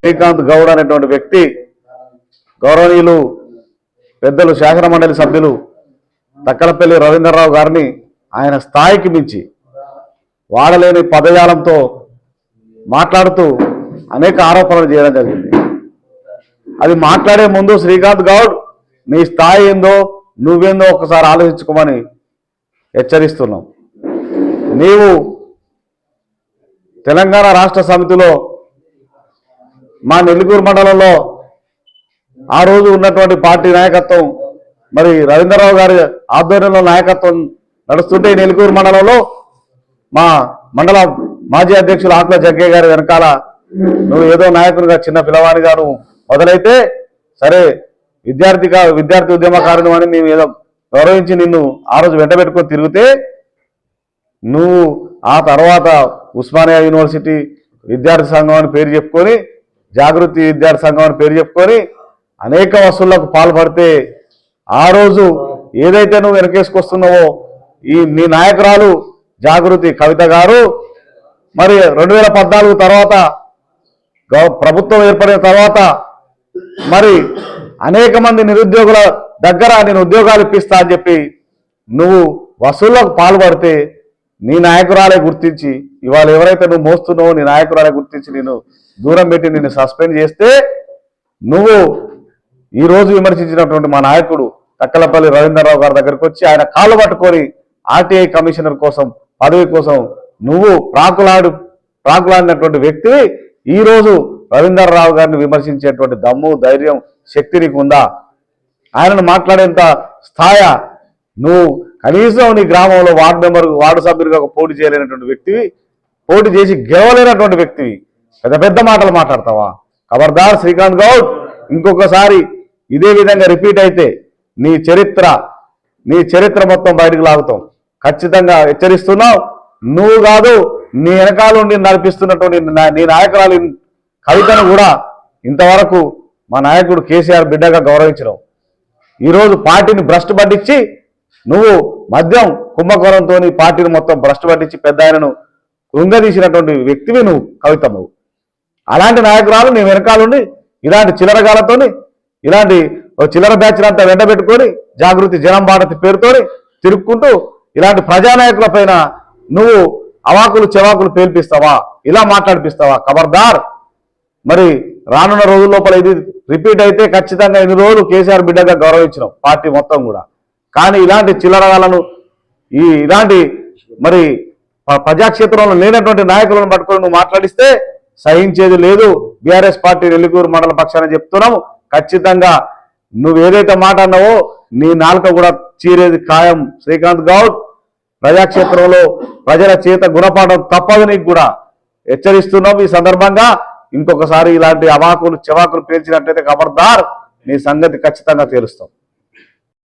శ్రీకాంత్ గౌడ్ అనేటువంటి వ్యక్తి గౌరవనీయులు పెద్దలు శాసన మండలి సభ్యులు తక్కలపల్లి రవీంద్రరావు గారిని ఆయన స్థాయికి మించి వాడలేని పదజాలంతో మాట్లాడుతూ అనేక ఆరోపణలు చేయడం జరిగింది. అది మాట్లాడే ముందు శ్రీకాంత్ గౌడ్ నీ స్థాయి ఏందో నువ్వేందో ఒకసారి ఆలోచించుకోమని హెచ్చరిస్తున్నాం. నీవు తెలంగాణ రాష్ట్ర సమితిలో మా నెల్లికూరు మండలంలో ఆ రోజు ఉన్నటువంటి పార్టీ నాయకత్వం మరి రవీంద్రరావు గారి ఆధ్వర్యంలో నాయకత్వం నడుస్తుంటే నెల్లికూరు మండలంలో మా మండల మాజీ అధ్యక్షులు ఆకుల జగ్గయ్య గారి వెనకాల నువ్వు ఏదో నాయకునిగా చిన్న పిల్లవాడిగా నువ్వు మొదలైతే సరే విద్యార్థి ఉద్యమకారుని అని మేము ఏదో గౌరవించి నిన్ను ఆ రోజు వెంటబెట్టుకొని తిరిగితే నువ్వు ఆ తర్వాత ఉస్మానియా యూనివర్సిటీ విద్యార్థి సంఘం అని పేరు చెప్పుకొని జాగృతి విద్యార్థి సంఘం అని పేరు చెప్పుకొని అనేక వసూళ్లకు పాల్పడితే ఆ రోజు ఏదైతే నువ్వు వెనకేసుకొస్తున్నావో నీ నాయకురాలు జాగృతి కవిత గారు మరి 2014 తర్వాత ప్రభుత్వం ఏర్పడిన తర్వాత మరి అనేక మంది నిరుద్యోగుల దగ్గర నేను ఉద్యోగాలు ఇప్పిస్తా అని చెప్పి నువ్వు వసూళ్లకు పాల్పడితే నీ నాయకురాలే గుర్తించి ఇవాళ ఎవరైతే నువ్వు మోస్తున్నావో నీ నాయకురాలే గుర్తించి నేను దూరం పెట్టి నిన్ను సస్పెండ్ చేస్తే నువ్వు ఈరోజు విమర్శించినటువంటి మా నాయకుడు తక్కలపల్లి రవీంద్రరావు గారి దగ్గరికి వచ్చి ఆయన కాళ్ళు పట్టుకొని ఆర్టీఐ కమిషనర్ కోసం పదవి కోసం నువ్వు ప్రాకులాడినటువంటి వ్యక్తివి ఈరోజు రవీంద్రరావు గారిని విమర్శించేటువంటి దమ్ము ధైర్యం శక్తి నీకు ఉందా? ఆయనను మాట్లాడేంత స్థాయి నువ్వు కనీసం నీ గ్రామంలో వార్డు సభ్యులుగా పోటీ చేయలేనటువంటి వ్యక్తివి, పోటీ చేసి గెలవలేనటువంటి వ్యక్తివి పెద్ద మాటలు మాట్లాడతావా? ఖబర్దార్ శ్రీకాంత్ గౌడ్, ఇంకొకసారి ఇదే విధంగా రిపీట్ అయితే నీ చరిత్ర మొత్తం బయటకు లాగుతాం. ఖచ్చితంగా హెచ్చరిస్తున్నావు. నువ్వు కాదు నీ వెనకాలండి నడిపిస్తున్నటువంటి నీ నాయకురాలు కవితను కూడా ఇంతవరకు మా నాయకుడు కేసీఆర్ బిడ్డగా గౌరవించడం. ఈరోజు పార్టీని భ్రష్టు పట్టించి నువ్వు మద్యం కుంభకోణంతో పార్టీని మొత్తం భ్రష్టు పట్టించి పెద్ద ఆయనను కృంగదీసినటువంటి వ్యక్తివి నువ్వు కవిత. నువ్వు అలాంటి నాయకురాలు నీ వెనకాలండి ఇలాంటి చిల్లరగాలతోని ఇలాంటి చిల్లర బ్యాచ్లంతా వెంటబెట్టుకొని జాగృతి జనం భారతి పేరుతోని తిరుక్కుంటూ ఇలాంటి ప్రజానాయకుల పైన నువ్వు అవాకులు చెవాకులు పేల్పిస్తావా? ఇలా మాట్లాడిపిస్తావా? ఖబర్దార్. మరి రానున్న రోజుల లోపల ఇది రిపీట్ అయితే ఖచ్చితంగా ఇన్ని రోజులు కేసీఆర్ బిడ్డగా గౌరవించినాం పార్టీ మొత్తం కూడా. కానీ ఇలాంటి చిల్లరగాలను ఇలాంటి మరి ప్రజాక్షేత్రంలో లేనటువంటి నాయకులను పట్టుకొని నువ్వు మాట్లాడిస్తే సహించేది లేదు. బీఆర్ఎస్ పార్టీ నెల్లికూరు మండల పక్షాన చెప్తున్నాము. ఖచ్చితంగా నువ్వు ఏదైతే మాట అన్నావో నీ నాలుక కూడా చీరేది ఖాయం శ్రీకాంత్ గౌడ్. ప్రజాక్షేత్రంలో ప్రజల చేత గుణపాఠం తప్పదు నీకు కూడా హెచ్చరిస్తున్నాం. ఈ సందర్భంగా ఇంకొకసారి ఇలాంటి అవాకులు చెవాకులు పేల్చినట్లయితే ఖబర్దార్ నీ సంగతి ఖచ్చితంగా తేలుస్తాం.